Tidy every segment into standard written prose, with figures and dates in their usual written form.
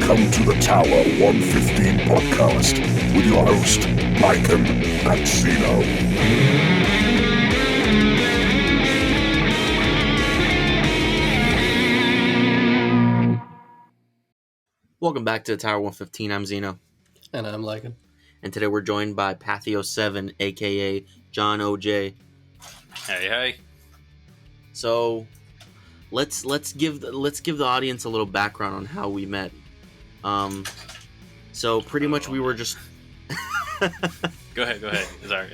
Welcome to the Tower 115 podcast with your host, Lycan and Zeno. Welcome back to the Tower 115. I'm Zeno. And I'm Lycan. And today we're joined by Pathios 7, aka John OJ. Hey. So let's give the audience a little background on how we met. So pretty much we were just Go ahead. Sorry.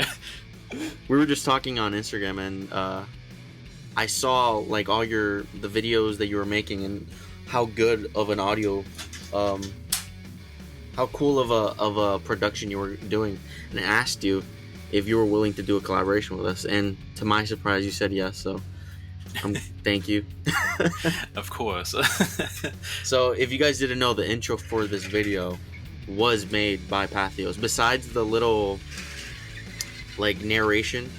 We were just talking on Instagram, and I saw like all the videos that you were making and how good of an audio, how cool of a production you were doing, and I asked you if you were willing to do a collaboration with us, and to my surprise you said yes, so thank you. Of course. So if you guys didn't know, the intro for this video was made by Pathios. Besides the little like narration,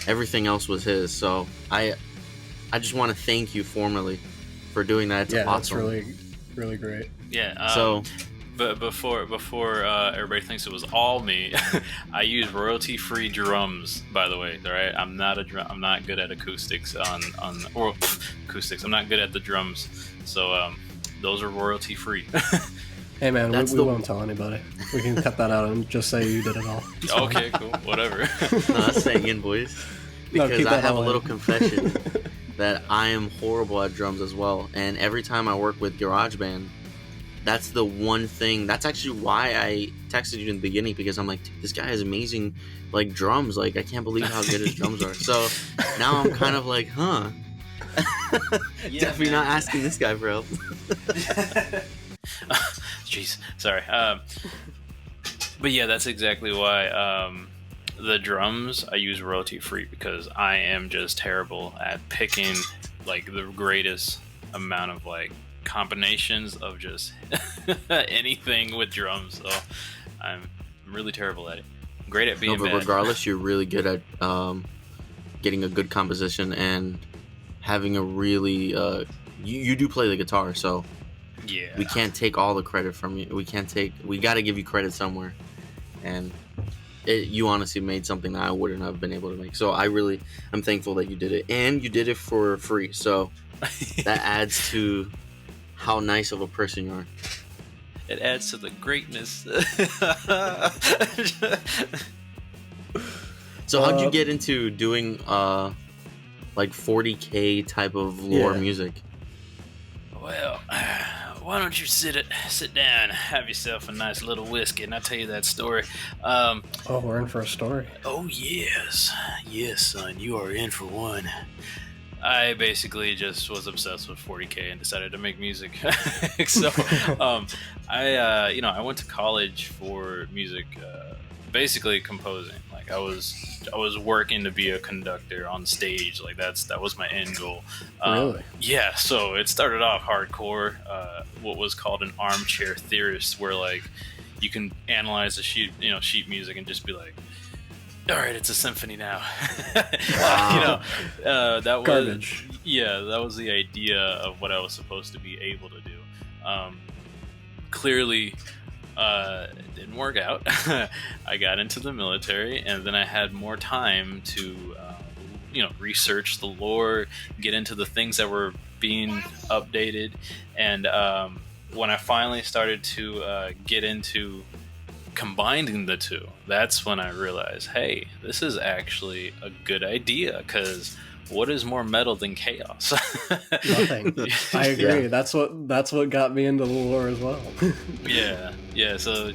everything else was his, so I just want to thank you formally for doing that. It's awesome. That's really great. Yeah. But before everybody thinks it was all me, I use royalty-free drums. By the way, all right. I'm not good at acoustics acoustics. I'm not good at the drums, so those are royalty-free. Hey man, we won't tell anybody. We can cut that out and just say you did it all. Okay, cool. Whatever. No, that's staying in, boys. Because I have a little confession that I am horrible at drums as well, and every time I work with GarageBand, that's the one thing. That's actually why I texted you in the beginning, because I'm like, this guy has amazing like drums. Like, I can't believe how good his drums are. So now I'm kind of like, Yeah, definitely not asking this guy for help. Jeez, sorry. But yeah, that's exactly why the drums I use royalty free, because I am just terrible at picking like the greatest amount of like combinations of just anything with drums. So I'm really terrible at it. I'm great at being but bad. regardless, you're really good at getting a good composition and having a really you do play the guitar, so yeah, we can't take all the credit from you. We got to give you credit somewhere, and you honestly made something that I wouldn't have been able to make. So I'm thankful that you did it, and you did it for free, so that adds to how nice of a person you are. It adds to the greatness. So how'd you get into doing like 40K type of lore music? Well, why don't you sit down, have yourself a nice little whiskey, and I'll tell you that story. We're in for a story. Oh yes, son, you are in for one. I basically just was obsessed with 40K and decided to make music. So, I went to college for music, basically composing. Like I was working to be a conductor on stage. Like that was my end goal. Really? Yeah. So it started off hardcore, what was called an armchair theorist, where like you can analyze the sheet music and just be like, all right, it's a symphony now. Wow. That was garbage. Yeah, that was the idea of what I was supposed to be able to do. Clearly, it didn't work out. I got into the military, and then I had more time to, research the lore, get into the things that were being updated, and when I finally started to get into combining the two, that's when I realized, hey, this is actually a good idea, because what is more metal than chaos? Nothing. I agree. Yeah. That's what got me into the lore as well. Yeah. So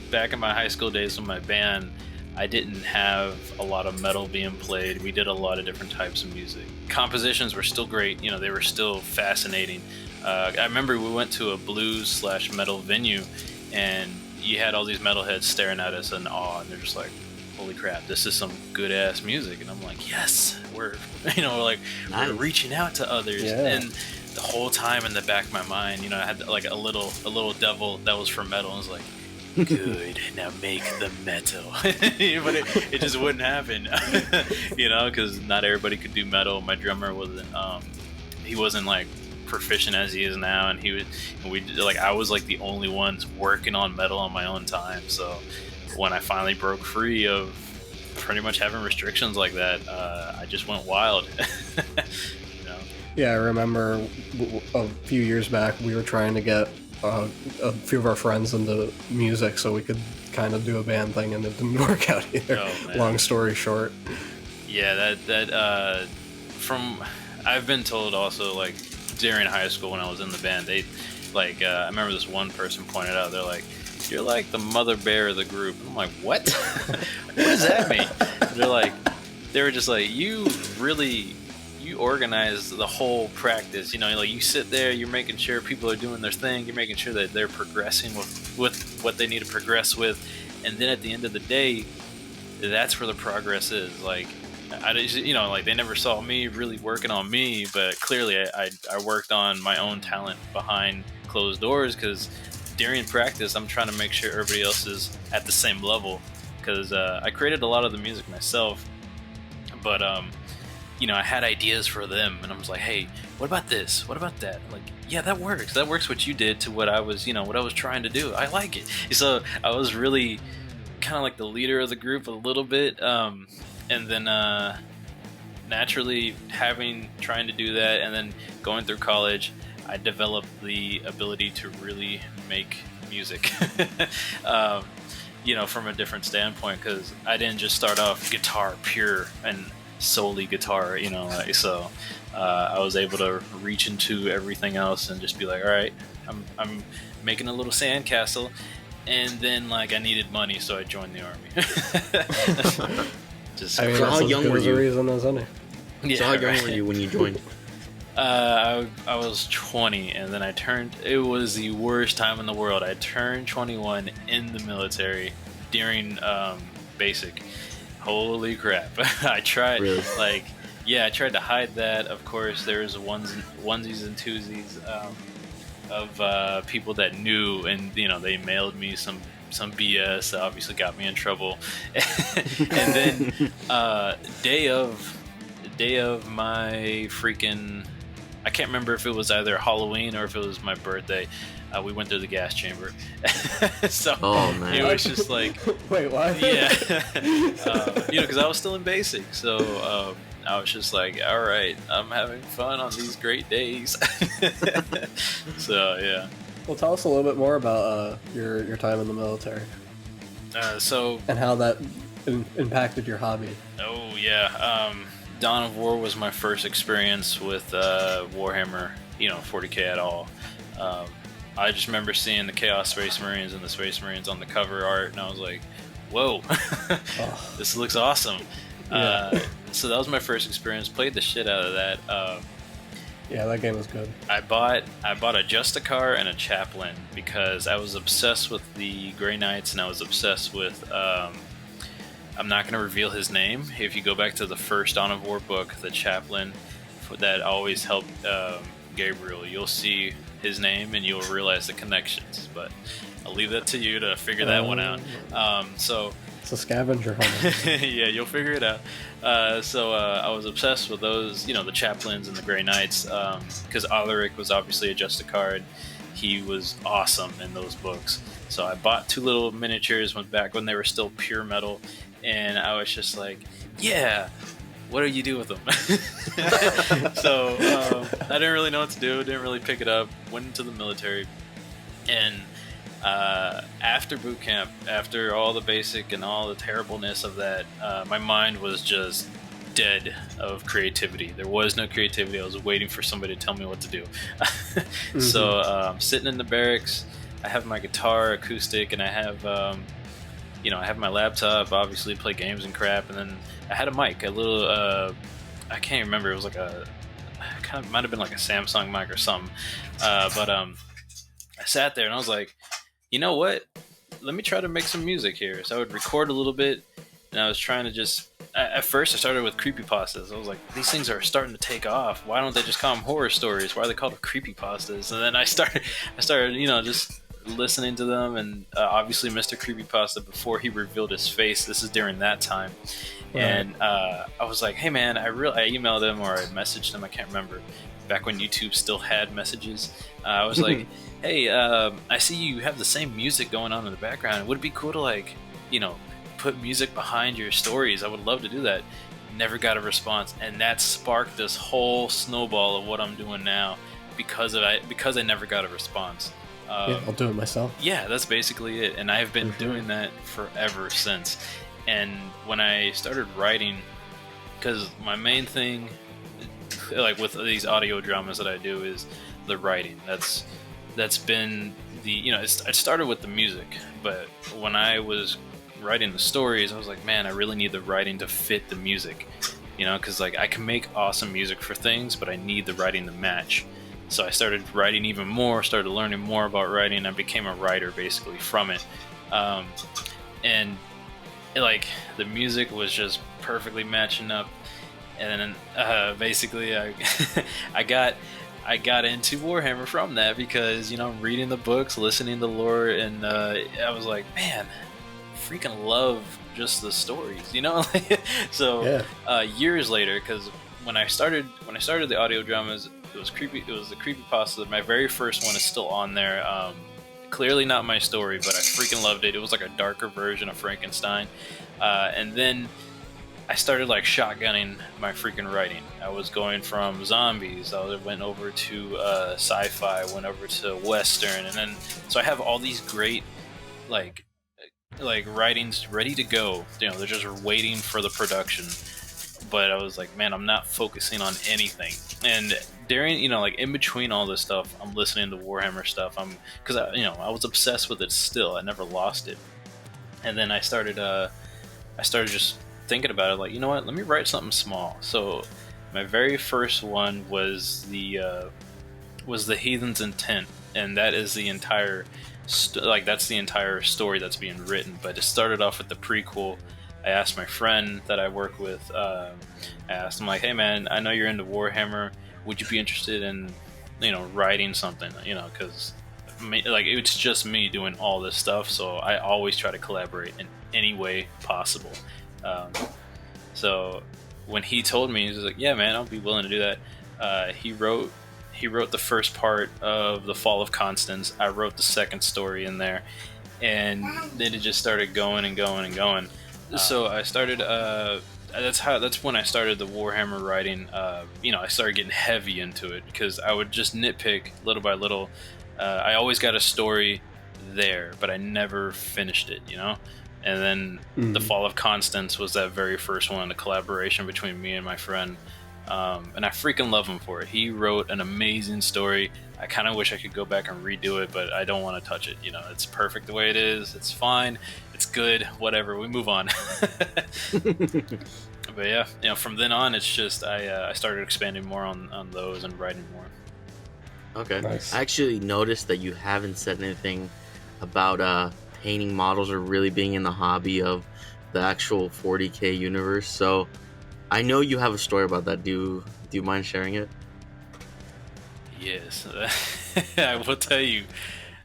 back in my high school days with my band, I didn't have a lot of metal being played. We did a lot of different types of music. Compositions were still great. They were still fascinating. I remember we went to a blues/metal venue, and you had all these metalheads staring at us in awe, and they're just like, holy crap, this is some good ass music. And I'm like, yes, we're we're reaching out to others. Yeah. And the whole time in the back of my mind, I had like a little devil that was for metal, and was like, good, now make the metal. But it just wouldn't happen. Because not everybody could do metal. My drummer wasn't he wasn't like proficient as he is now, and I was like the only ones working on metal on my own time. So when I finally broke free of pretty much having restrictions like that, I just went wild. Yeah, I remember a few years back we were trying to get a few of our friends into music so we could kind of do a band thing, and it didn't work out either. Long story short. Yeah, that from I've been told also, like, during high school when I was in the band, they like I remember this one person pointed out, they're like, "You're like the mother bear of the group." And I'm like, "What? What does that mean?" They were just like, you organize the whole practice, like you sit there, you're making sure people are doing their thing, you're making sure that they're progressing with what they need to progress with, and then at the end of the day, that's where the progress is. Like, I just, like, they never saw me really working on me, but clearly I worked on my own talent behind closed doors, because during practice I'm trying to make sure everybody else is at the same level, because I created a lot of the music myself, but I had ideas for them, and I was like, hey, what about this? What about that? Like, yeah, that works. That works what you did to what I was, what I was trying to do. I like it. So I was really kind of like the leader of the group a little bit. And then naturally trying to do that, and then going through college, I developed the ability to really make music, from a different standpoint, because I didn't just start off guitar pure and solely guitar, so I was able to reach into everything else and just be like, all right, I'm making a little sandcastle, and then like I needed money, so I joined the army. So how young were you? So how young were you when you joined? I was 20, and then it was the worst time in the world. I turned 21 in the military during basic. Holy crap. I tried, really? I tried to hide that. Of course, there's onesies and twosies of people that knew, and they mailed me some BS that obviously got me in trouble. And then day of my freaking, I can't remember if it was either Halloween or if it was my birthday, we went through the gas chamber. So it was just like, wait, what? Yeah. Because I was still in basic, so I was just like, all right, I'm having fun on these great days. So yeah. Well, tell us a little bit more about your time in the military. And how that impacted your hobby. Oh yeah. Dawn of War was my first experience with Warhammer, 40K at all. I just remember seeing the Chaos Space Marines and the Space Marines on the cover art, and I was like, whoa, this looks awesome. Yeah. So that was my first experience. Played the shit out of that. Yeah, that game was good. I bought a Justicar and a Chaplain because I was obsessed with the Grey Knights, and I was obsessed with I'm not going to reveal his name. If you go back to the first Dawn of War book, the Chaplain that always helped Gabriel, you'll see his name and you'll realize the connections, but I'll leave that to you to figure that one out. So it's a scavenger hunt. Yeah, you'll figure it out. So I was obsessed with those, the Chaplains and the Grey Knights, because Alaric was obviously a Justicar. He was awesome in those books. So I bought 2 little miniatures back when they were still pure metal, and I was just like, yeah, what do you do with them? So I didn't really know what to do, didn't really pick it up, went into the military, and after boot camp, after all the basic and all the terribleness of that, my mind was just dead of creativity. There was no creativity. I was waiting for somebody to tell me what to do. Mm-hmm. So I'm sitting in the barracks, I have my guitar acoustic, and I have I have my laptop, obviously play games and crap, and then I had a mic, a little I can't remember, it was like kind of might have been like a Samsung mic or something, but I sat there and I was like, you know what, let me try to make some music here. So I would record a little bit, and I was trying to just, at first I started with creepypastas. I was like, these things are starting to take off, why don't they just call them horror stories, why are they called creepypastas? And then I started just listening to them, and obviously Mr. Creepypasta, before he revealed his face, this is during that time, right. And I was like, hey man, I emailed him or I messaged him, I can't remember, back when YouTube still had messages. I was like, hey, I see you have the same music going on in the background. Would it be cool to like, put music behind your stories? I would love to do that. Never got a response, and that sparked this whole snowball of what I'm doing now because I never got a response. I'll do it myself. Yeah, that's basically it, and I've been doing that forever since. And when I started writing, because my main thing, like with these audio dramas that I do, is the writing. That's been the it started with the music, but when I was writing the stories, I was like, man, I really need the writing to fit the music, because like I can make awesome music for things, but I need the writing to match. So I started writing even more, started learning more about writing. I became a writer basically from it, and like the music was just perfectly matching up. And then basically I got into Warhammer from that because I'm reading the books, listening to lore, and I was like, man, freaking love just the stories, So years later, because when I started the audio dramas, it was creepy. It was the creepypasta. My very first one is still on there. Clearly not my story, but I freaking loved it. It was like a darker version of Frankenstein, and then I started like shotgunning my freaking writing. I was going from zombies, I went over to sci-fi, went over to western, and then so I have all these great like writings ready to go. They're just waiting for the production. But I was like, man, I'm not focusing on anything. And during, like in between all this stuff, I'm listening to Warhammer stuff. Because I was obsessed with it still. I never lost it. And then I started just thinking about it, like, you know what? Let me write something small. So my very first one was the Heathen's Intent, and that is the entire that's the entire story that's being written. But it started off with the prequel. I asked my friend that I work with, I asked him like, hey man, I know you're into Warhammer, would you be interested in, writing something, because like it's just me doing all this stuff, so I always try to collaborate in any way possible. So when he told me, he was like, yeah man, I'll be willing to do that. He wrote the first part of The Fall of Constance. I wrote the second story in there, and then it just started going and going and going. So I started. That's when I started the Warhammer writing. I started getting heavy into it because I would just nitpick little by little. I always got a story there, but I never finished it. And then The Fall of Constance was that very first one, a collaboration between me and my friend. And I freaking love him for it. He wrote an amazing story. I kind of wish I could go back and redo it, but I don't want to touch it. It's perfect the way it is. It's fine. It's good. Whatever. We move on. But yeah, from then on, it's just I started expanding more on those and writing more. Okay. Nice. I actually noticed that you haven't said anything about painting models or really being in the hobby of the actual 40K universe. So I know you have a story about that. Do you mind sharing it? Yes. I will tell you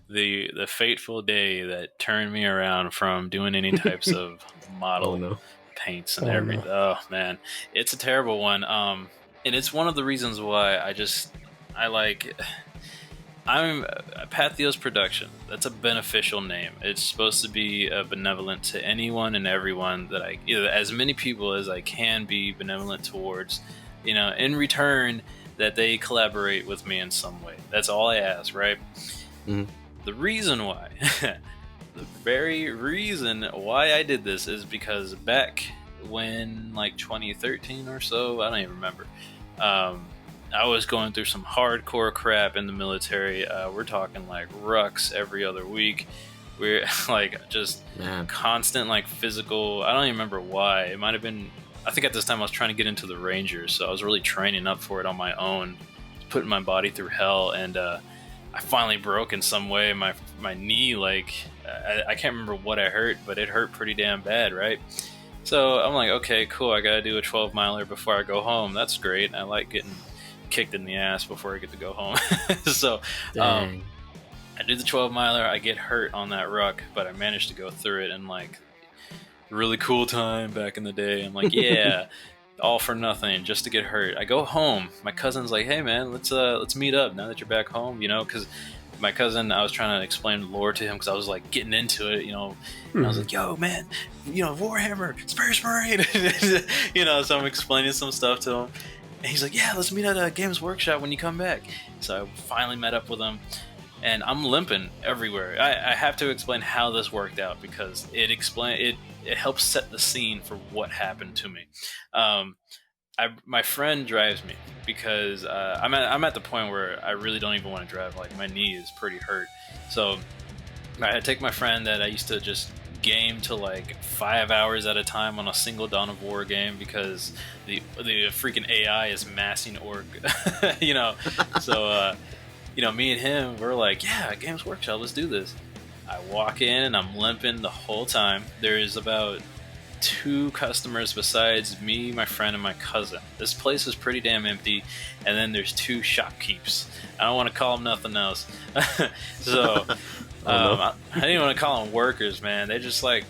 the fateful day that turned me around from doing any types of model paints and everything. No. Oh man, it's a terrible one. And it's one of the reasons why I'm Pathios Production. That's a beneficial name. It's supposed to be benevolent to anyone and everyone that as many people as I can be benevolent towards, in return that they collaborate with me in some way. That's all I ask, right? Mm-hmm. The reason why, the very reason why I did this is because back when, like 2013 or so, I don't even remember, I was going through some hardcore crap in the military. We're talking like rucks every other week. We're like just constant like physical. I don't even remember why. It might have been. I think at this time I was trying to get into the Rangers, so I was really training up for it on my own, putting my body through hell, and I finally broke in some way. My knee, like I can't remember what I hurt, but it hurt pretty damn bad, right? So I'm like, okay, cool. I gotta do a 12-miler before I go home. That's great. I like getting kicked in the ass before I get to go home. So I do the 12-miler. I get hurt on that ruck, but I managed to go through it, and like really cool time back in the day. I'm like, yeah. all for nothing, just to get hurt. I go home. My cousin's like, "Hey man, let's meet up now that you're back home." Because my cousin, I was trying to explain lore to him because I was like getting into it, And I was like, "Yo man, Warhammer, Space Marine," So I'm explaining some stuff to him, and he's like, "Yeah, let's meet at a Games Workshop when you come back." So I finally met up with him. And I'm limping everywhere. I have to explain how this worked out because it helps set the scene for what happened to me. My friend drives me because I'm at the point where I really don't even want to drive. Like my knee is pretty hurt, so I take my friend that I used to just game to like 5 hours at a time on a single Dawn of War game because the freaking AI is massing org, So. Me and him, we're like, yeah, Games Workshop, let's do this. I walk in and I'm limping the whole time. There's about 2 customers besides me, my friend, and my cousin. This place is pretty damn empty. And then there's 2 shopkeepers. I don't want to call them nothing else. So, I didn't even want to call them workers, man. They're just like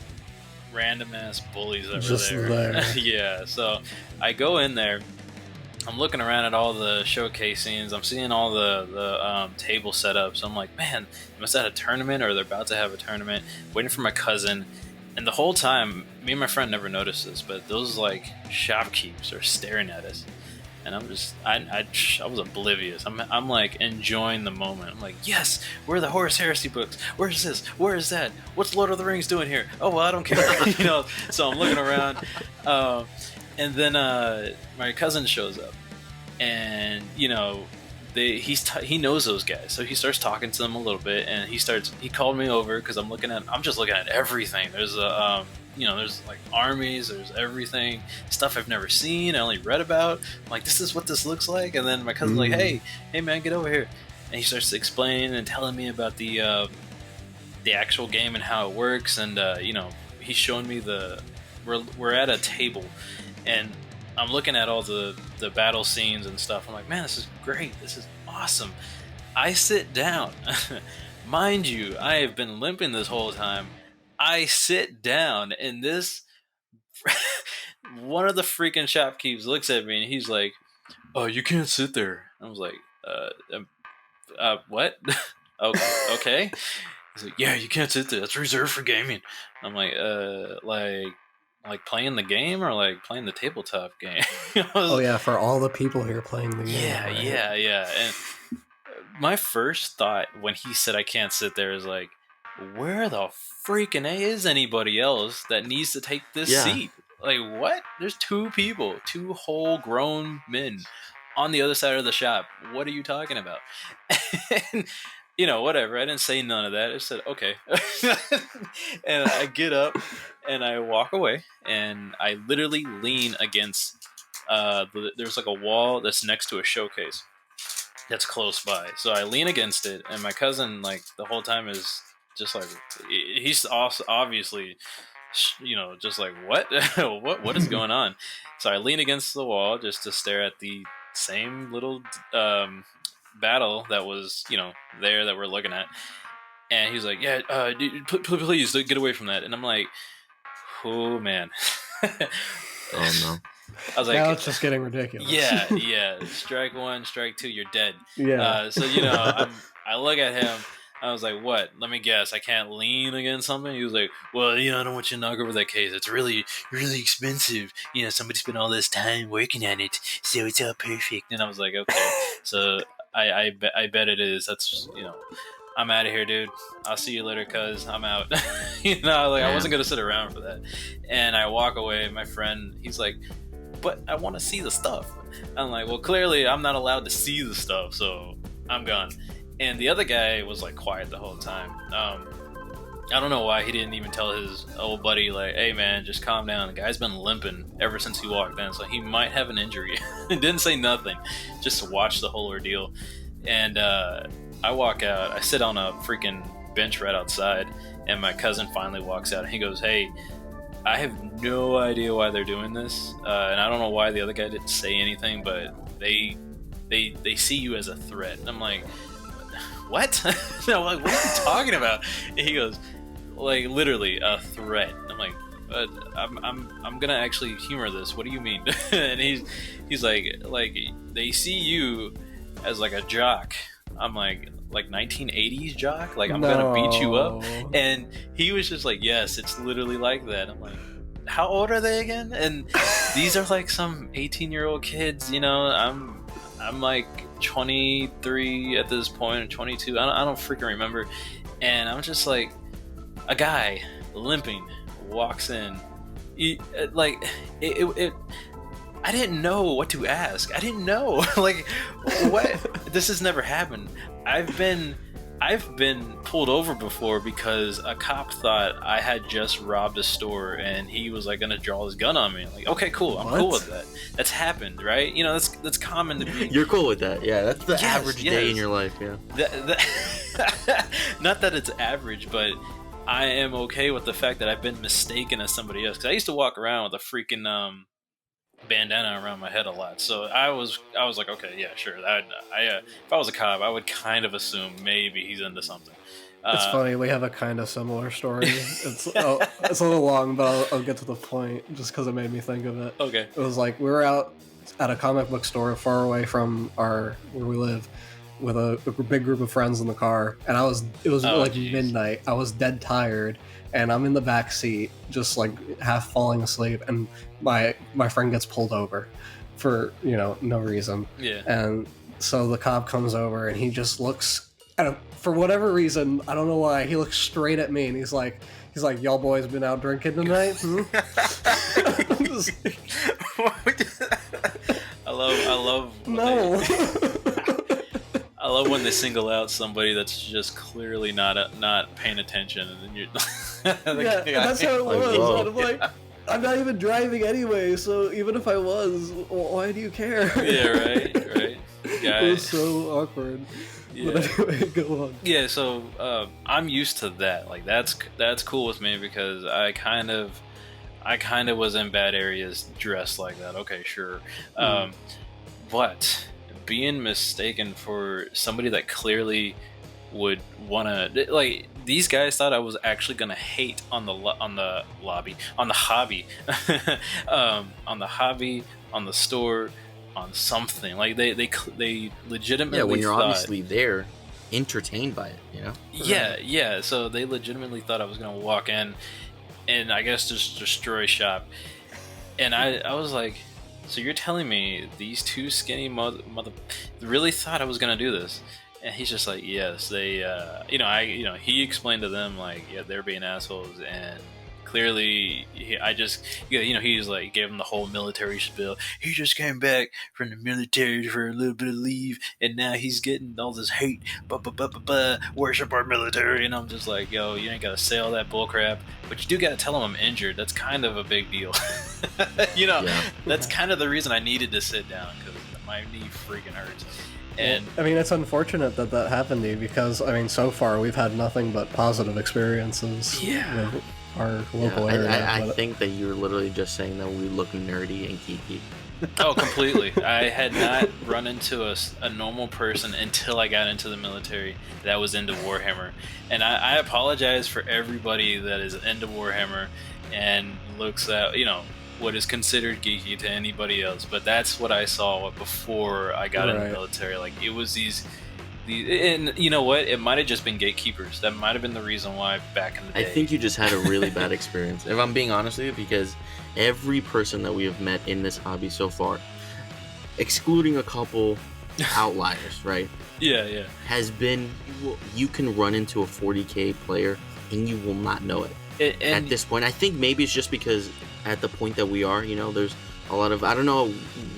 random ass bullies over just there. Yeah, so I go in there. I'm looking around at all the showcasings. I'm seeing all the table setups. I'm like, man, they must have a tournament or they're about to have a tournament. Waiting for my cousin. And the whole time, me and my friend never noticed this, but those like shopkeepers are staring at us. And I'm just, I was oblivious. I'm like enjoying the moment. I'm like, yes, where are the Horus Heresy books? Where's this? Where is that? What's Lord of the Rings doing here? Oh, well, I don't care. So I'm looking around. And then my cousin shows up, and he knows those guys, so he starts talking to them a little bit, and he called me over because I'm just looking at everything. There's there's like armies, there's everything, stuff I've never seen, I only read about. I'm like, this is what this looks like, and then my cousin's like, hey man, get over here, and he starts explaining and telling me about the actual game and how it works, and he's showing me we're at a table. And I'm looking at all the battle scenes and stuff. I'm like, man, this is great. This is awesome. I sit down. Mind you, I have been limping this whole time. I sit down, and this one of the freaking shopkeepers looks at me, and he's like, "Oh, you can't sit there." I was like, what? Okay. He's like, "Yeah, you can't sit there. That's reserved for gaming." I'm like, like playing the game or like playing the tabletop game? Oh yeah, for all the people here playing the game. Yeah. And my first thought when he said I can't sit there is like, where the freaking A is anybody else that needs to take this seat? Like, what? There's 2 people, 2 whole grown men on the other side of the shop. What are you talking about? And, whatever. I didn't say none of that. I said, okay. And I get up and I walk away, and I literally lean against there's like a wall that's next to a showcase that's close by. So I lean against it, and my cousin, like, the whole time is just like, he's also obviously, just like, what? what is going on? So I lean against the wall just to stare at the same little battle that was, there that we're looking at. And he's like, yeah, please get away from that. And I'm like, oh man. Oh no. I was like, now it's just getting ridiculous. Yeah. Strike 1, strike 2, you're dead. Yeah. So I look at him. I was like, what? Let me guess. I can't lean against something? He was like, well, I don't want you to knock over that case. It's really, really expensive. Somebody spent all this time working on it, so it's all perfect. And I was like, okay. So I bet it is. That's, I'm out of here, dude. I'll see you later, cuz I'm out. I wasn't going to sit around for that. And I walk away. My friend, he's like, but I want to see the stuff. I'm like, well, clearly I'm not allowed to see the stuff, so I'm gone. And the other guy was like quiet the whole time. I don't know why he didn't even tell his old buddy, like, hey man, just calm down. The guy's been limping ever since he walked in, so he might have an injury. Didn't say nothing, just to watch the whole ordeal. And I walk out, I sit on a freaking bench right outside, and my cousin finally walks out, and he goes, hey, I have no idea why they're doing this, and I don't know why the other guy didn't say anything, but they see you as a threat. And I'm like, what? No, like, what are you talking about? And he goes, like, literally a threat. I'm like, I'm gonna actually humor this. What do you mean? And he's like they see you as like a jock. I'm like 1980s jock. Like I'm gonna beat you up. And he was just like, yes, it's literally like that. I'm like, how old are they again? And these are like some 18-year-old kids. You know, I'm like 23 at this point, or 22. I don't freaking remember. And I'm just like, a guy limping walks in. I didn't know what to ask. I didn't know. Like, what? This has never happened. I've been pulled over before because a cop thought I had just robbed a store and he was like gonna draw his gun on me. Like, okay, cool. I'm cool with that. That's happened, right? You know, that's common to be. You're cool with that, yeah. That's the average day in your life, yeah. Not that it's average, but I am okay with the fact that I've been mistaken as somebody else. Because I used to walk around with a freaking bandana around my head a lot, so I was like, okay, yeah, sure. If I was a cop, I would kind of assume maybe he's into something. It's funny, we have a kind of similar story. It's a little long, but I'll get to the point just because it made me think of it. Okay. It was like we were out at a comic book store far away from where we live with a big group of friends in the car, and it was midnight. I was dead tired, and I'm in the back seat just like half falling asleep, and my friend gets pulled over for no reason. Yeah. And so the cop comes over and he just looks for whatever reason, I don't know why, he looks straight at me and he's like, y'all boys been out drinking tonight? I love no. I love when they single out somebody that's just clearly not paying attention, and then you're that's how it was. And I'm like, I'm not even driving anyway, so even if I was, why do you care? Yeah, right. It was so awkward. Yeah. But anyway, go on. Yeah, so I'm used to that. Like that's cool with me because I kind of was in bad areas dressed like that. Okay, sure. But being mistaken for somebody that clearly would want to, like, these guys thought I was actually gonna hate on the hobby, on the store, on something. Like they legitimately when you're thought, obviously there, entertained by it, you know. Yeah. So they legitimately thought I was gonna walk in and I guess just destroy shop. And I was like, so you're telling me these two skinny mother really thought I was gonna do this? And he's just like, yes, they, he explained to them like, yeah, they're being assholes, and clearly, he's like, gave him the whole military spiel. He just came back from the military for a little bit of leave, and now he's getting all this hate. Worship our military, and I'm just like, yo, you ain't gotta say all that bullcrap, but you do gotta tell him I'm injured. That's kind of a big deal. That's kind of the reason I needed to sit down, because my knee freaking hurts. And I mean, it's unfortunate that happened to you, because I mean, so far we've had nothing but positive experiences. Yeah. With our local area. I think that you were literally just saying that we look nerdy and geeky. Oh, completely. I had not run into a normal person until I got into the military that was into Warhammer. And I apologize for everybody that is into Warhammer and looks at, what is considered geeky to anybody else. But that's what I saw before I got in the military. Like, it was these, and you know what? It might have just been gatekeepers. That might have been the reason why back in the day. I think you just had a really bad experience, if I'm being honest with you, because every person that we have met in this hobby so far, excluding a couple outliers, right? Yeah. Has been, you can run into a 40K player and you will not know it. At this point, I think maybe it's just because at the point that we are, there's a lot of, I don't know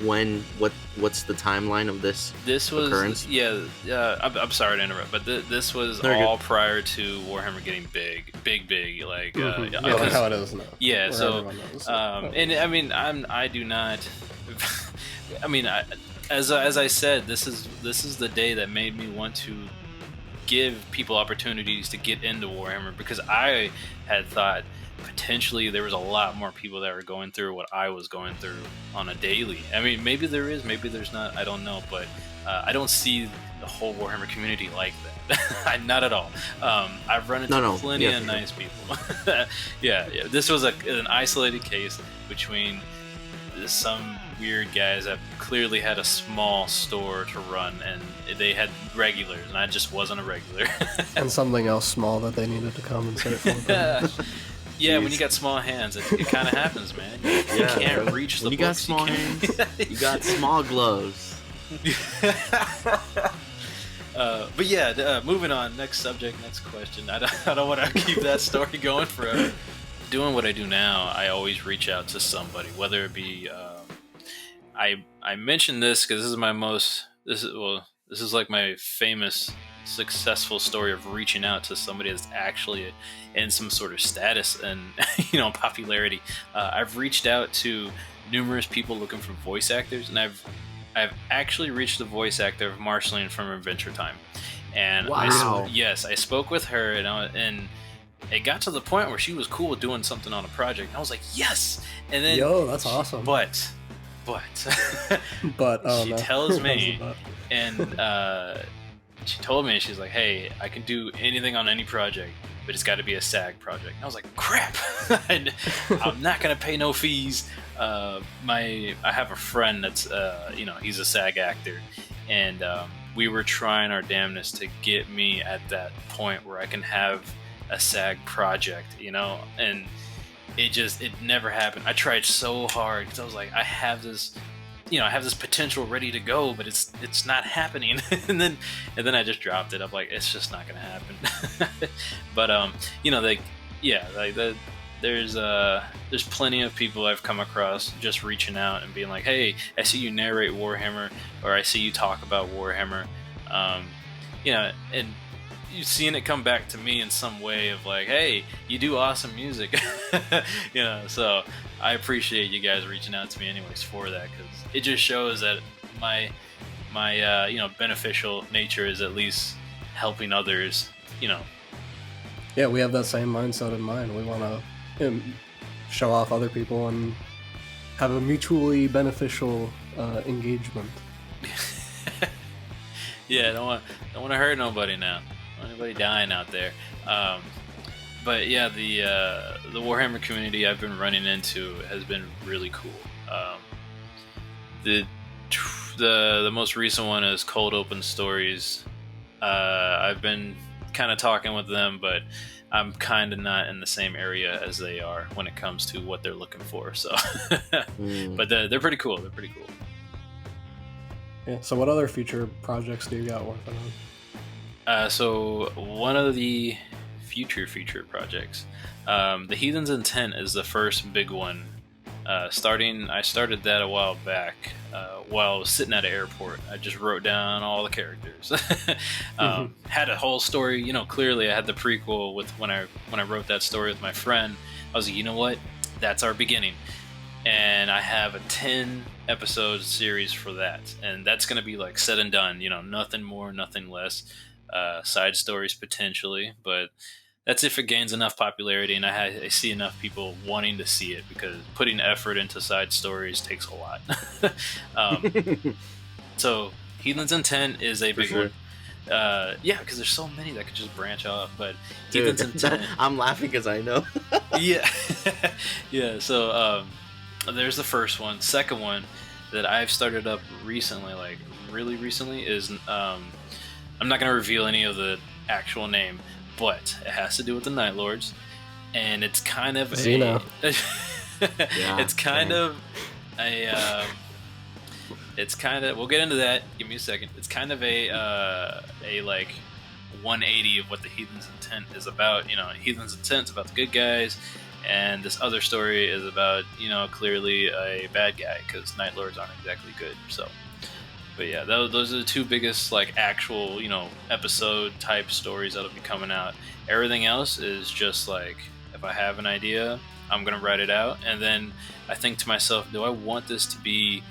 what's the timeline of this occurrence? I'm sorry to interrupt, but this was all prior to Warhammer getting big, like like how it is now. Yeah, so and I mean, I do not. I mean, as I said, this is the day that made me want to give people opportunities to get into Warhammer, because I had thought potentially there was a lot more people that were going through what I was going through on a daily. I mean, maybe there is, maybe there's not, I don't know, but I don't see the whole Warhammer community like that. Not at all. I've run into plenty of nice people. Yeah. This was an isolated case between some weird guys that clearly had a small store to run, and they had regulars, and I just wasn't a regular. And something else small that they needed to compensate for. Yeah, when you got small hands, it kind of happens, man. You can't reach the books. You got small hands. You got small gloves. But yeah, moving on. Next subject, next question. I don't want to keep that story going forever. Doing what I do now, I always reach out to somebody, whether it be. I mentioned this because this is like my famous successful story of reaching out to somebody that's actually in some sort of status and popularity. I've reached out to numerous people looking for voice actors, and I've actually reached the voice actor of Marceline from Adventure Time, and wow. I spoke with her, and it got to the point where she was cool with doing something on a project. I was like, yes, and then that's awesome. But she tells me, and she told me, she's like, hey, I can do anything on any project, but it's got to be a SAG project. And I was like, crap, I'm not gonna pay no fees. I have a friend that's he's a SAG actor, and we were trying our damnedest to get me at that point where I can have a SAG project, and it never happened. I tried so hard because I was like, I have this potential ready to go, but it's not happening. and then I just dropped it. I'm like, it's just not gonna happen. But there's plenty of people I've come across just reaching out and being like, hey, I see you narrate Warhammer, or I see you talk about Warhammer, and you've seen it come back to me in some way of like, hey, you do awesome music. So I appreciate you guys reaching out to me anyways for that, because it just shows that my beneficial nature is at least helping others. Yeah, we have that same mindset in mind. We want to show off other people and have a mutually beneficial engagement. Yeah, don't want to hurt nobody now. Don't anybody dying out there. But yeah, the Warhammer community I've been running into has been really cool. The most recent one is Cold Open Stories. I've been kind of talking with them, but I'm kind of not in the same area as they are when it comes to what they're looking for. So, but they're pretty cool. They're pretty cool. Yeah. So, what other future projects do you got working on? So one of the future projects, the Heathen's Intent is the first big one. I started that a while back while I was sitting at an airport. I just wrote down all the characters. Had a whole story. Clearly I had the prequel with when I wrote that story with my friend. I was like, you know what? That's our beginning. And I have a 10 episode series for that. And that's going to be like said and done. Nothing more, nothing less. Side stories potentially, but that's if it gains enough popularity and I see enough people wanting to see it, because putting effort into side stories takes a lot. So Heathen's Intent is a big one. Yeah, because there's so many that could just branch off, but Heathen's Intent. I'm laughing because I know. Yeah. Yeah, so there's the first one. Second one that I've started up recently, like really recently, is I'm not going to reveal any of the actual name, but it has to do with the Night Lords, and it's kind of Xeno. We'll get into that. Give me a second. It's kind of a like 180 of what the Heathen's Intent is about. Heathen's Intent is about the good guys, and this other story is about clearly a bad guy, because Night Lords aren't exactly good. So. But yeah, those are the two biggest actual episode type stories that'll be coming out. Everything else is just like, if I have an idea, I'm gonna write it out, and then I think to myself, do I want this to be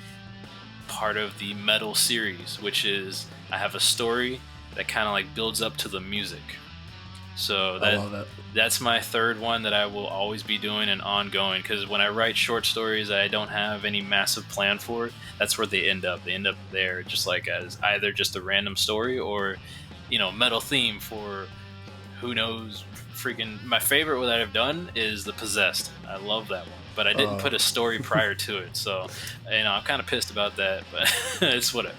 part of the metal series, which is I have a story that kind of builds up to the music, So I love it. that's my third one that I will always be doing and ongoing, because when I write short stories that I don't have any massive plan for, that's where they end up. They end up there just like as either just a random story or, metal theme for who knows. Freaking my favorite one that I've done is The Possessed. I love that one, but I didn't put a story prior to it, so I'm kind of pissed about that, but it's whatever.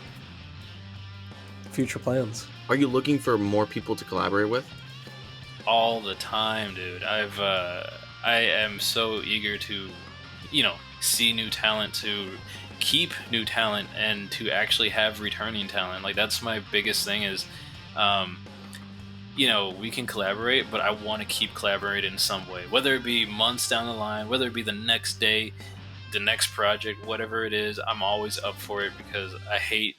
Future plans. Are you looking for more people to collaborate with? All the time, dude. I am so eager to, see new talent, to keep new talent, and to actually have returning talent. Like, that's my biggest thing is, we can collaborate, but I want to keep collaborating in some way, whether it be months down the line, whether it be the next day, the next project, whatever it is. I'm always up for it, because I hate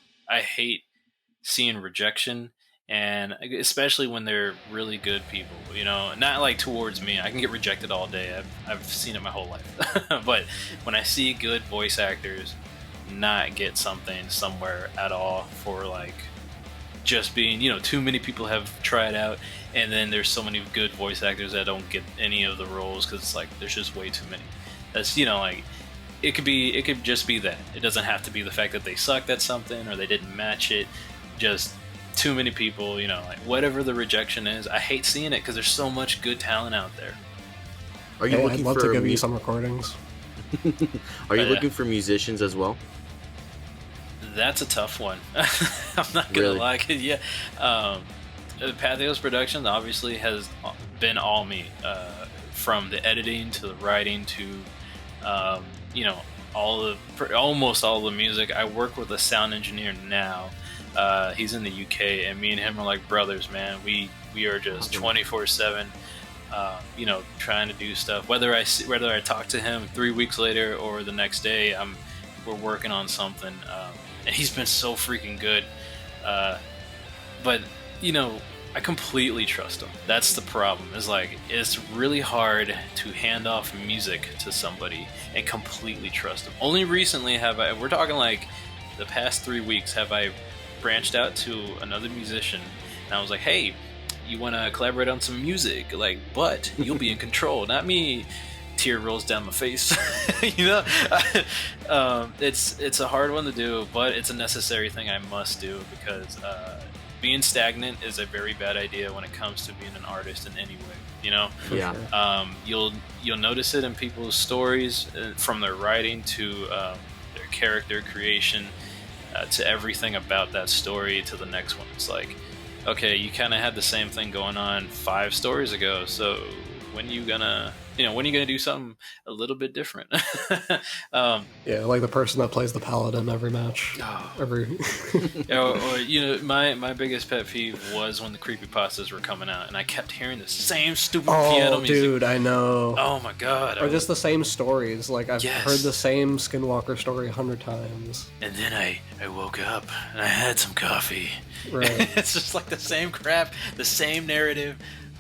seeing rejection, and especially when they're really good people, not like towards me. I can get rejected all day. I've seen it my whole life. But when I see good voice actors not get something somewhere at all for like just being, too many people have tried out, and then there's so many good voice actors that don't get any of the roles because it's like there's just way too many. That's like it could just be that. It doesn't have to be the fact that they sucked at something or they didn't match it. Just too many people, like whatever the rejection is. I hate seeing it because there's so much good talent out there. Are you looking I'd love for to give you some recordings. Are you looking for musicians as well? That's a tough one. I'm not gonna lie. Yeah, Pathios Productions obviously has been all me, from the editing to the writing to, almost all the music. I work with a sound engineer now. He's in the UK, and me and him are like brothers, man. We are just 24/7, trying to do stuff. Whether I talk to him 3 weeks later or the next day, we're working on something. And he's been so freaking good. But I completely trust him. That's the problem. Is like it's really hard to hand off music to somebody and completely trust them. Only recently we're talking like the past 3 weeks, have I branched out to another musician, and I was like, hey, you want to collaborate on some music, like, but you'll be in control, not me. Tear rolls down my face. It's a hard one to do, but it's a necessary thing I must do, because being stagnant is a very bad idea when it comes to being an artist in any way. Yeah. You'll notice it in people's stories, from their writing to their character creation, to everything about that story to the next one. It's like, okay, you kind of had the same thing going on 5 stories ago, so when you gonna do something a little bit different? Yeah, like the person that plays the paladin every match. My biggest pet peeve was when the creepypastas were coming out, and I kept hearing the same stupid piano music. Dude, I know. Oh my god. Or just the same stories. Like, I've heard the same Skinwalker story 100 times. And then I woke up and I had some coffee. Right. It's just like the same crap, the same narrative.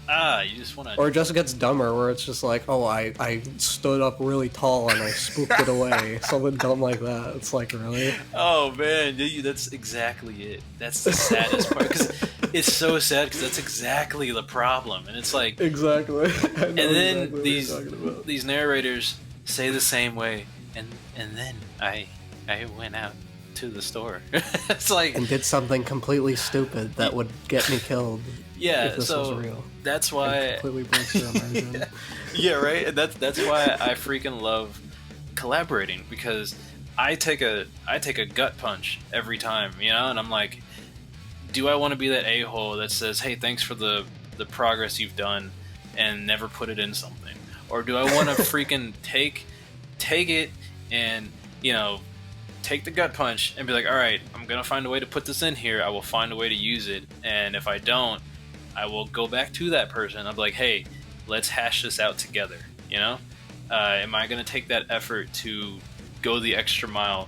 You just want to... Or it just gets dumber, where it's just like, oh, I stood up really tall and I spooked it away. Something dumb like that. It's like, really? Oh, man. That's exactly it. That's the saddest part. Because it's so sad, because that's exactly the problem. And it's like... Exactly. And then these narrators say the same way. And then I went out to the store. It's like... And did something completely stupid that would get me killed. Yeah, if this was real. That's why it completely breaks your immersion. Yeah, right. And that's why I freaking love collaborating, because I take a gut punch every time, and I'm like, do I want to be that a-hole that says, hey, thanks for the progress you've done, and never put it in something, or do I want to freaking take it and take the gut punch and be like, all right, I'm gonna find a way to put this in here. I will find a way to use it, and if I don't, I will go back to that person. I'll be like, hey, let's hash this out together. Am I going to take that effort to go the extra mile,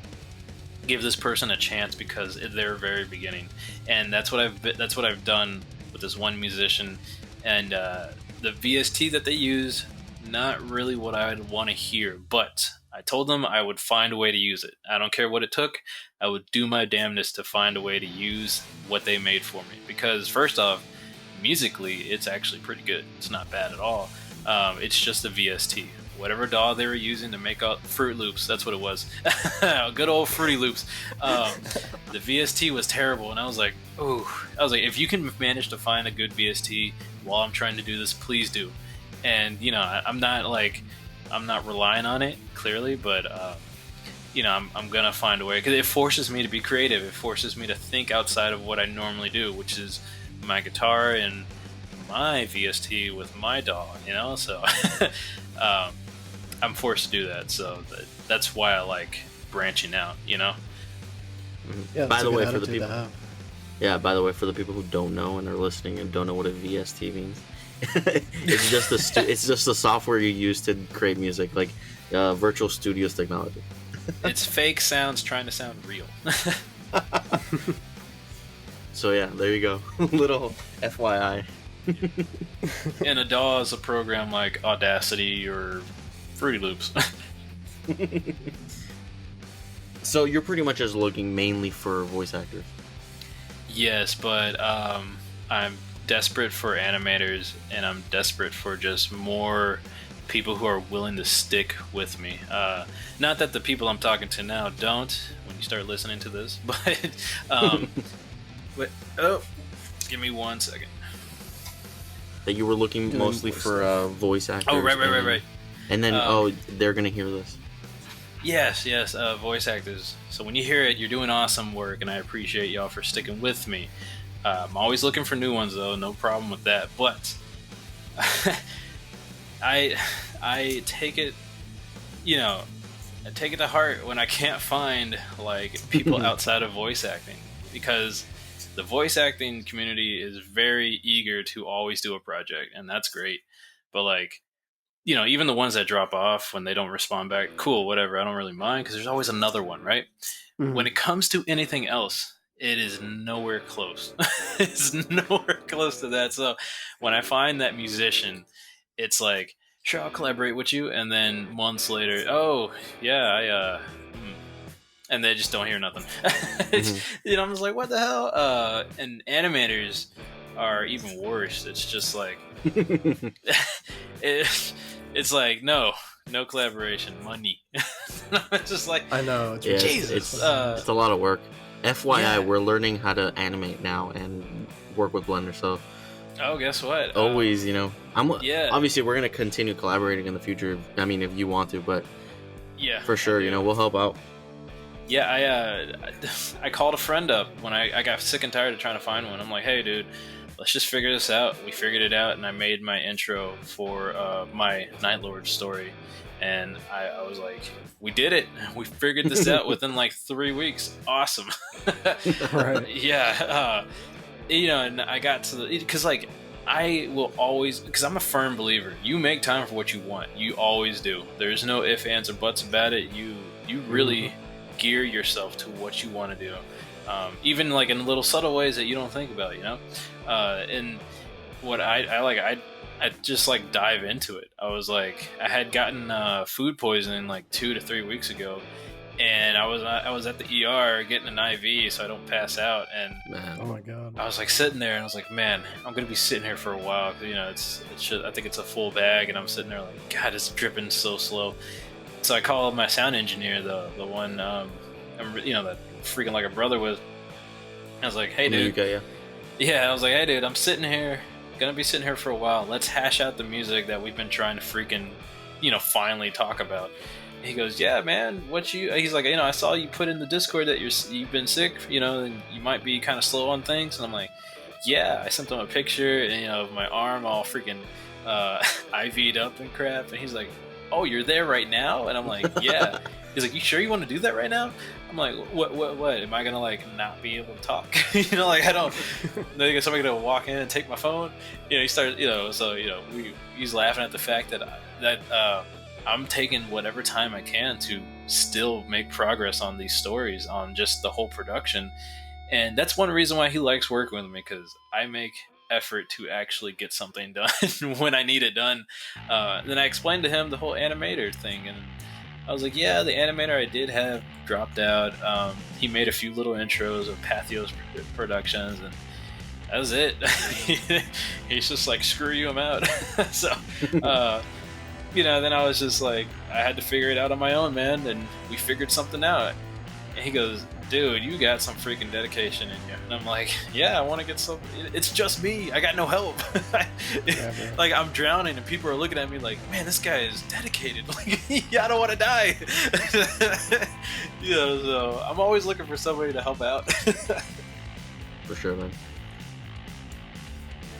give this person a chance because at their very beginning? And that's what I've done with this one musician. And the VST that they use, not really what I would want to hear, but I told them I would find a way to use it. I don't care what it took. I would do my damnedest to find a way to use what they made for me. Because first off, musically, it's actually pretty good. It's not bad at all. It's just the VST. Whatever DAW they were using to make out Fruit Loops, that's what it was. Good old Fruity Loops. The VST was terrible, and I was like, ooh. I was like, if you can manage to find a good VST while I'm trying to do this, please do. And, you know, I'm not relying on it, clearly, but, you know, I'm going to find a way, because it forces me to be creative. It forces me to think outside of what I normally do, which is my guitar and my VST with my DAW, you know? So I'm forced to do that. So that's why I like branching out, you know? Yeah, by the way, for the people who don't know and are listening and don't know what a VST means, it's just the software you use to create music, like virtual studios technology. It's fake sounds trying to sound real. So yeah, there you go. Little FYI. And a DAW is a program like Audacity or Fruity Loops. So you're pretty much just looking mainly for voice actors. Yes, but I'm desperate for animators, and I'm desperate for just more people who are willing to stick with me. Not that the people I'm talking to now don't when you start listening to this, but give me 1 second. That you were looking mostly for voice actors. Oh, right. And then, they're gonna hear this. Yes, voice actors. So when you hear it, you're doing awesome work, and I appreciate y'all for sticking with me. I'm always looking for new ones, though. No problem with that. But I take it, you know, I take it to heart when I can't find like people outside of voice acting, because the voice acting community is very eager to always do a project, and that's great. But like, you know, even the ones that drop off when they don't respond back, cool, whatever. I don't really mind, because there's always another one, right? Mm-hmm. When it comes to anything else, it is nowhere close. It's nowhere close to that. So when I find that musician, it's like, sure, I'll collaborate with you. And then months later, oh, yeah, and they just don't hear nothing. You know, I'm just like, what the hell? And animators are even worse. It's just like, it's like, no collaboration, money. It's just like, I know. Jesus. It's a lot of work. FYI, we're learning how to animate now and work with Blender, so... Oh, guess what? Always, you know... Obviously, we're going to continue collaborating in the future, I mean, if you want to, but... Yeah. For sure, you know, we'll help out. Yeah, I called a friend up when I got sick and tired of trying to find one. I'm like, hey, dude, let's just figure this out. We figured it out, and I made my intro for my Night Lord story. And I was like, we did it. We figured this out within like 3 weeks. Awesome. Right. Yeah. You know, and I got to because like, I will always, because I'm a firm believer, you make time for what you want. You always do. There's no ifs, ands, or buts about it. You really gear yourself to what you want to do. Even like in little subtle ways that you don't think about, you know? And what I like, I just like dive into it. I was like, I had gotten food poisoning like 2 to 3 weeks ago, and I was at the ER getting an IV so I don't pass out. And oh my god, I was like sitting there, and I was like, man, I'm gonna be sitting here for a while. You know, I think it's a full bag, and I'm sitting there like, God, it's dripping so slow. So I called my sound engineer, the one, you know, that freaking like a brother with. I was like, hey dude, I was like, hey dude, I'm sitting here. Gonna be sitting here for a while. Let's hash out the music that we've been trying to freaking, you know, finally talk about. And he goes, yeah, man, he's like, you know, I saw you put in the Discord that you've been sick, you know, and you might be kind of slow on things. And I'm like, yeah. I sent him a picture, and, you know, of my arm all freaking IV'd up and crap. And he's like, oh, you're there right now? And I'm like, yeah. He's like, you sure you want to do that right now? I'm like, what? Am I gonna like not be able to talk? You know, like I don't. Then somebody gonna walk in and take my phone. You know, he started. You know, so you know, he's laughing at the fact that I'm taking whatever time I can to still make progress on these stories, on just the whole production, and that's one reason why he likes working with me, because I make effort to actually get something done when I need it done. Then I explained to him the whole animator thing, and I was like, yeah, the animator I did have dropped out. He made a few little intros of Pathios Productions, and that was it. He's just like, screw you, I'm out. So, then I was just like, I had to figure it out on my own, man. And we figured something out. And he goes, dude, you got some freaking dedication in you. And I'm like, yeah, I want to get some. It's just me. I got no help. Like, I'm drowning and people are looking at me like, man, this guy is dedicated. Like, I don't want to die. So I'm always looking for somebody to help out. For sure, man.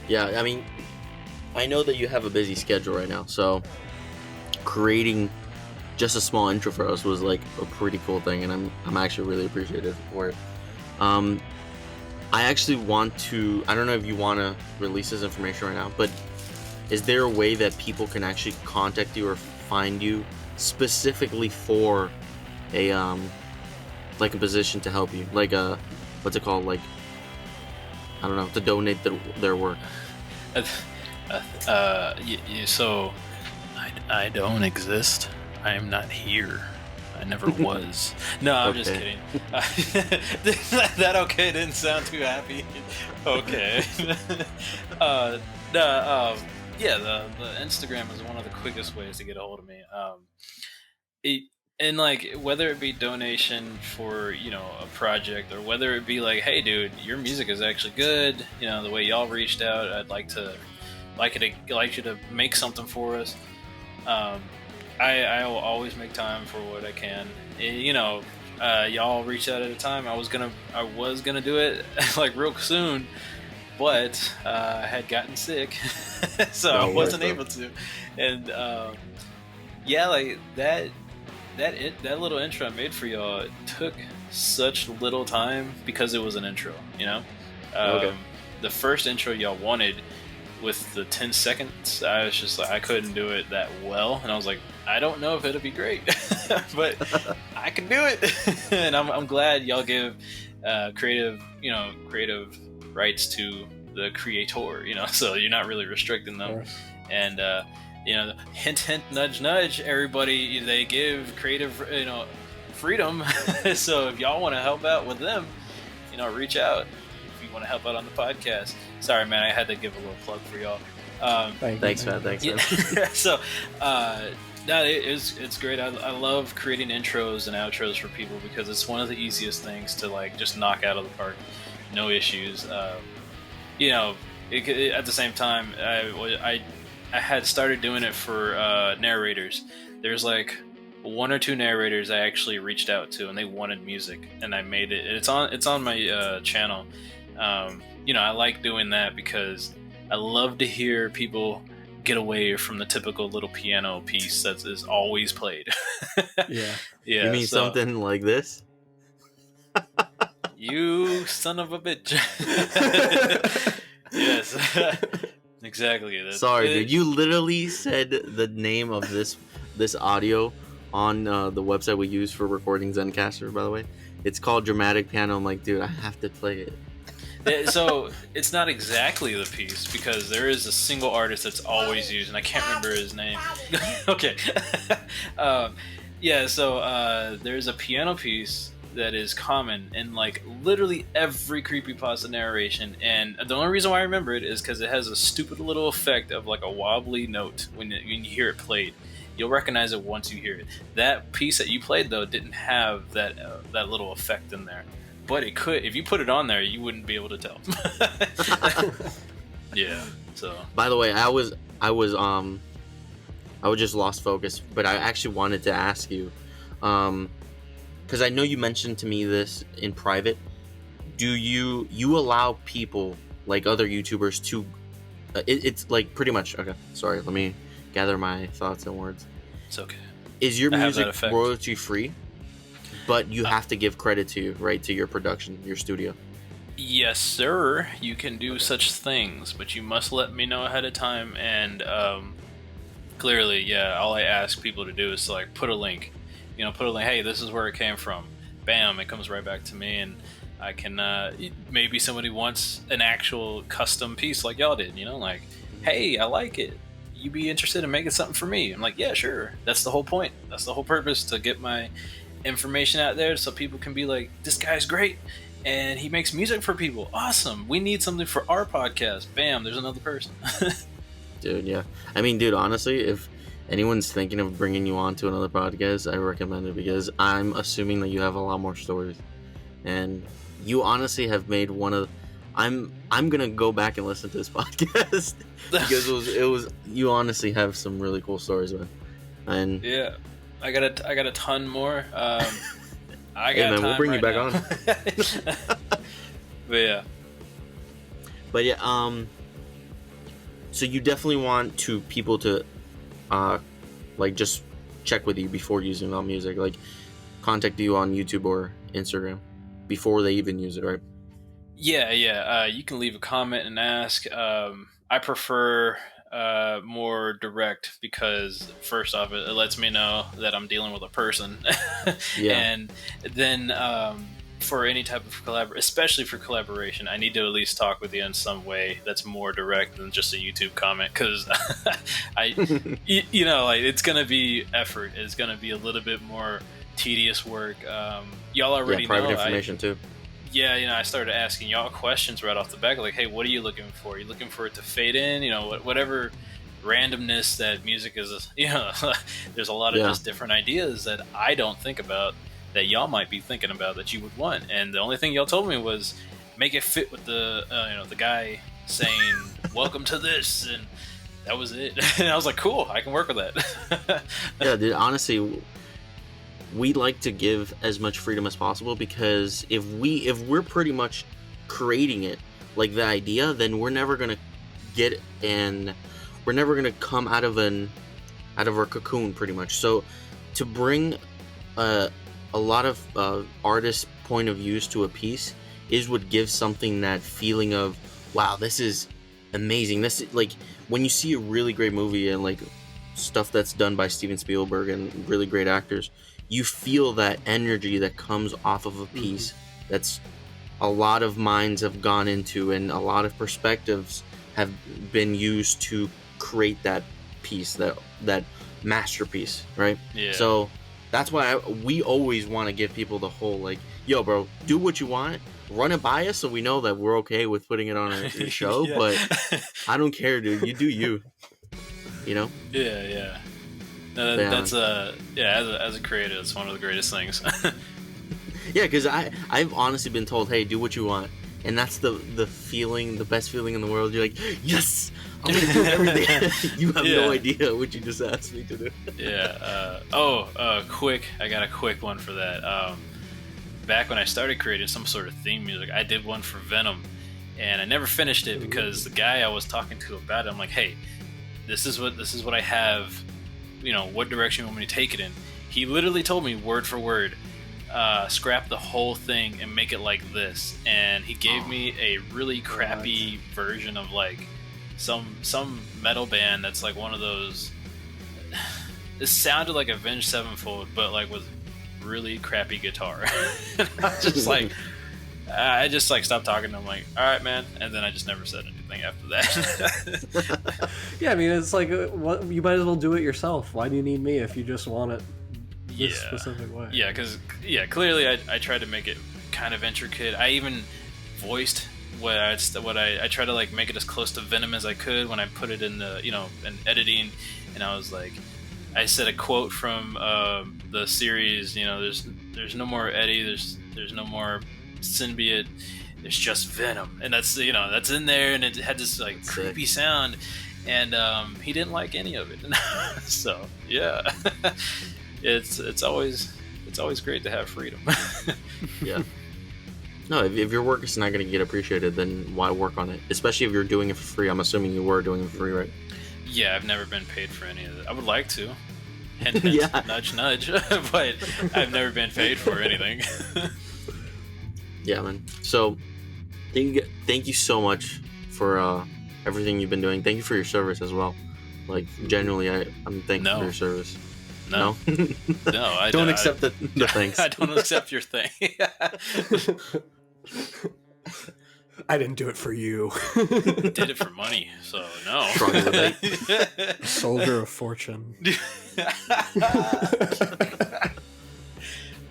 Yeah, I mean, I know that you have a busy schedule right now, so creating just a small intro for us was like a pretty cool thing, and I'm actually really appreciative for it. I actually want to, I don't know if you want to release this information right now, but is there a way that people can actually contact you or find you specifically for a like a position to help you, like a, what's it called, like, I don't know, to donate their work? So I don't exist. I am not here. I never was. No, I'm just kidding. That okay didn't sound too happy. Okay. The Instagram is one of the quickest ways to get a hold of me. And like, whether it be donation for, a project, or whether it be like, hey dude, your music is actually good, the way y'all reached out, I'd like you to make something for us. I will always make time for what I can. Y'all reached out at a time. I was gonna do it like real soon, but I had gotten sick, so I wasn't able to. And like that little intro I made for y'all, it took such little time because it was an intro. The first intro y'all wanted, with the 10 seconds, I was just like, I couldn't do it that well, and I was like, I don't know if it'll be great, but I can do it. And I'm glad y'all give creative rights to the creator, so you're not really restricting them. And hint hint, nudge nudge, everybody, they give creative freedom. So if y'all want to help out with them, reach out. If you want to help out on the podcast. Sorry, man, I had to give a little plug for y'all. Thanks, man. So, it's great. I love creating intros and outros for people because it's one of the easiest things to like just knock out of the park. No issues. At the same time, I had started doing it for narrators. There's like one or two narrators I actually reached out to, and they wanted music, and I made it. It's on my channel. I like doing that because I love to hear people get away from the typical little piano piece that is always played. Yeah. You mean something like this? You son of a bitch. Yes. Exactly. Sorry, dude. You literally said the name of this audio on the website we use for recording Zencaster, by the way. It's called Dramatic Piano. I'm like, dude, I have to play it. So it's not exactly the piece because there is a single artist that's always used, and I can't remember his name. Okay. So there's a piano piece that is common in like literally every creepypasta narration, and the only reason why I remember it is because it has a stupid little effect of like a wobbly note when you hear it played. You'll recognize it once you hear it. That piece that you played though didn't have that little effect in there. But it could, if you put it on there, you wouldn't be able to tell. Yeah. So. By the way, I was just lost focus, but I actually wanted to ask you, because I know you mentioned to me this in private. Do you allow people like other YouTubers to? It's like pretty much okay. Sorry, let me gather my thoughts and words. It's okay. Is your music royalty free? But you have to give credit to your production, your studio. Yes, sir. You can do such things, but you must let me know ahead of time. And clearly, yeah, all I ask people to do is to, like, put a link. Hey, this is where it came from. Bam, it comes right back to me, and I can maybe somebody wants an actual custom piece like y'all did. Like, hey, I like it. You be interested in making something for me? I'm like, yeah, sure. That's the whole point. That's the whole purpose, to get my information out there so people can be like, this guy's great, and he makes music for people. Awesome. We need something for our podcast. Bam, there's another person. Dude, yeah. I mean, dude, honestly, if anyone's thinking of bringing you on to another podcast, I recommend it because I'm assuming that you have a lot more stories. And you honestly have made one of... I'm gonna go back and listen to this podcast because it was you honestly have some really cool stories, man. And yeah, I got a ton more. I got hey, man, we'll bring you back now. on. But yeah, so you definitely want people to like just check with you before using Mount Music, like contact you on YouTube or Instagram before they even use it, right? Yeah. You can leave a comment and ask. I prefer more direct because first off, it lets me know that I'm dealing with a person. Yeah. And then for any type of especially for collaboration, I need to at least talk with you in some way that's more direct than just a YouTube comment, because you know, like, it's gonna be effort. It's gonna be a little bit more tedious work. Y'all already private know information too. Yeah, you know, I started asking y'all questions right off the back, like, hey, what are you looking for? Are you looking for it to fade in? You know, whatever randomness that music is, you know, there's a lot of just different ideas that I don't think about that y'all might be thinking about that you would want. And the only thing y'all told me was make it fit with the, you know, the guy saying, welcome to this. And that was it. And I was like, cool, I can work with that. Yeah, dude, honestly, we like to give as much freedom as possible, because if we're pretty much creating it, like the idea, then we're never gonna we're never gonna come out of our cocoon, pretty much. So to bring a lot of artists' point of views to a piece is what gives something that feeling of, wow, this is amazing. This is like when you see a really great movie and like stuff that's done by Steven Spielberg and really great actors, you feel that energy that comes off of a piece that's a lot of minds have gone into and a lot of perspectives have been used to create that piece, that masterpiece, right? Yeah. So that's why we always want to give people the whole, like, yo, bro, do what you want, run it by us so we know that we're okay with putting it on a show. Yeah. But I don't care, dude. You do you. You know? Yeah. That's as a creator, it's one of the greatest things. Yeah, because I've honestly been told, hey, do what you want, and that's the feeling, the best feeling in the world. You're like, yes, I'm gonna do everything. You have no idea what you just asked me to do. Yeah. I got a quick one for that. Back when I started creating some sort of theme music, I did one for Venom, and I never finished it because the guy I was talking to about it, I'm like, hey, this is what I have. You know, what direction you want me to take it in? He literally told me word for word, scrap the whole thing and make it like this. And he gave me a really crappy version of like some metal band that's like one of those. It sounded like Avenged Sevenfold, but like with really crappy guitar. I just stopped talking to him, like, all right, man, and then I just never said anything after that. Yeah, I mean, it's like, you might as well do it yourself. Why do you need me if you just want it this specific way? Yeah, because clearly I tried to make it kind of intricate. I even voiced what I tried to like make it as close to Venom as I could when I put it in the in editing, and I was like, I said a quote from the series, there's no more Eddie, there's no more symbiote, it's just Venom, and that's that's in there, and it had this like creepy sound, and he didn't like any of it. So yeah, it's always great to have freedom. Yeah. No, if your work is not going to get appreciated, then why work on it? Especially if you're doing it for free. I'm assuming you were doing it for free, right? Yeah, I've never been paid for any of it. I would like to. Hint, hint, nudge, nudge. But I've never been paid for anything. Yeah, man. So, thank you so much for everything you've been doing. Thank you for your service as well. Like, genuinely, I'm thankful for your service. No, I don't accept the thanks. I don't accept your thing. I didn't do it for you. Did it for money, so no. Soldier of fortune.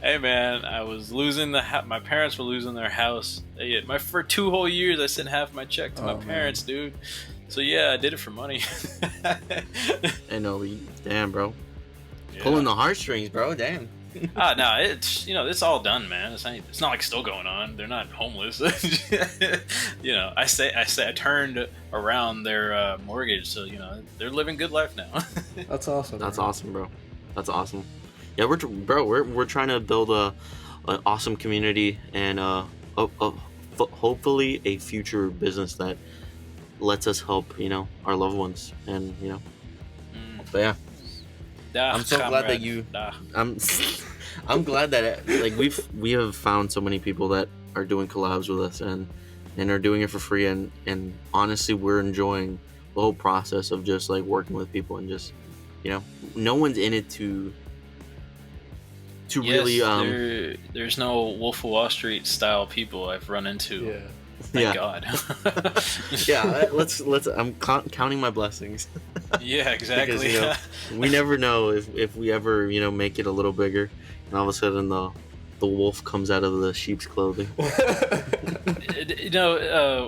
Hey, Hey man, I was losing my parents were losing their house. For 2 whole years I sent half my check to my parents, dude. So yeah, I did it for money. I know, damn, bro. Yeah. Pulling the heartstrings, bro. Damn. No, it's all done, man. It's not like still going on. They're not homeless. I turned around their mortgage, so they're living good life now. That's awesome. That's awesome, bro. That's awesome. Yeah, we're trying to build a awesome community and hopefully a future business that lets us help our loved ones and But yeah. I'm so glad that you. I'm glad that we have found so many people that are doing collabs with us and are doing it for free and honestly we're enjoying the whole process of just like working with people and just no one's in it to really there's no Wolf of Wall Street style people I've run into. Yeah. Thank God. Yeah, let's. I'm counting my blessings. Yeah, exactly. Because, we never know if we ever make it a little bigger, and all of a sudden the wolf comes out of the sheep's clothing.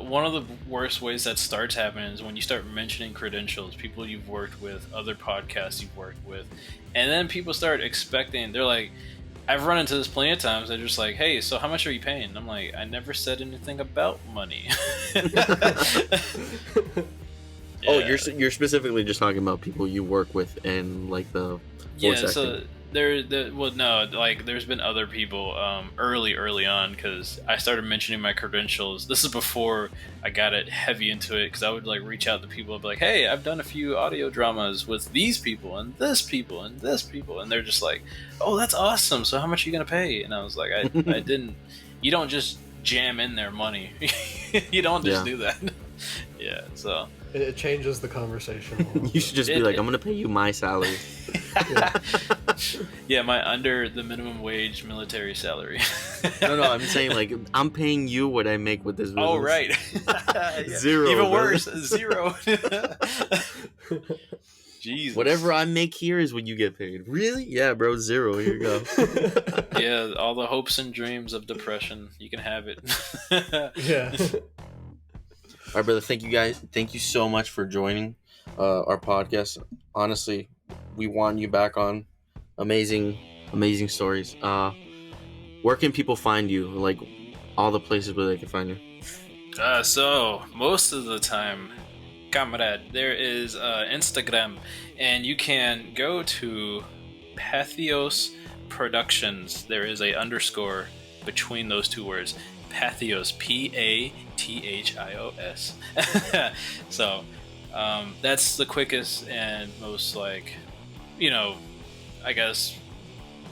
One of the worst ways that starts happening is when you start mentioning credentials, people you've worked with, other podcasts you've worked with, and then people start expecting. They're like, I've run into this plenty of times. They're just like, hey, so how much are you paying? And I'm like, I never said anything about money. Oh, you're specifically just talking about people you work with and like the voice acting. So there's been other people early on because I started mentioning my credentials. This is before I got it heavy into it because I would like reach out to people and be like, hey, I've done a few audio dramas with these people and this people and this people, and they're just like, oh, that's awesome, so how much are you gonna pay? And I was like, I didn't. You don't just jam in their money. You don't just do that. Yeah, so it changes the conversation. You should just be like, I'm gonna pay you my salary. Yeah, my under the minimum wage military salary. No, I'm saying like I'm paying you what I make with this business. Oh, right. Zero. Even worse, 0. Jesus. Whatever I make here is what you get paid. Really? Yeah, bro, 0. Here you go. Yeah, all the hopes and dreams of depression. You can have it. Yeah. All right, brother. Thank you guys. Thank you so much for joining our podcast. Honestly, we want you back on. Amazing stories. Where can people find you? Like all the places where they can find you. So most of the time, comrade, there is Instagram, and you can go to Pathios Productions. There is a underscore between those two words. Pathios, Pathios. So that's the quickest and most I guess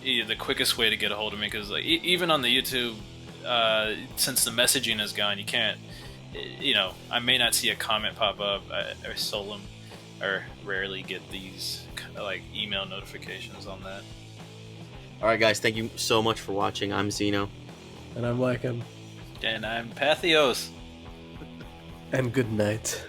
the quickest way to get a hold of me, because even on the YouTube, since the messaging is gone, you can't. I may not see a comment pop up. I seldom or rarely get these email notifications on that. All right, guys, thank you so much for watching. I'm Zeno, and I'm Lycan, and I'm Pathios, and good night.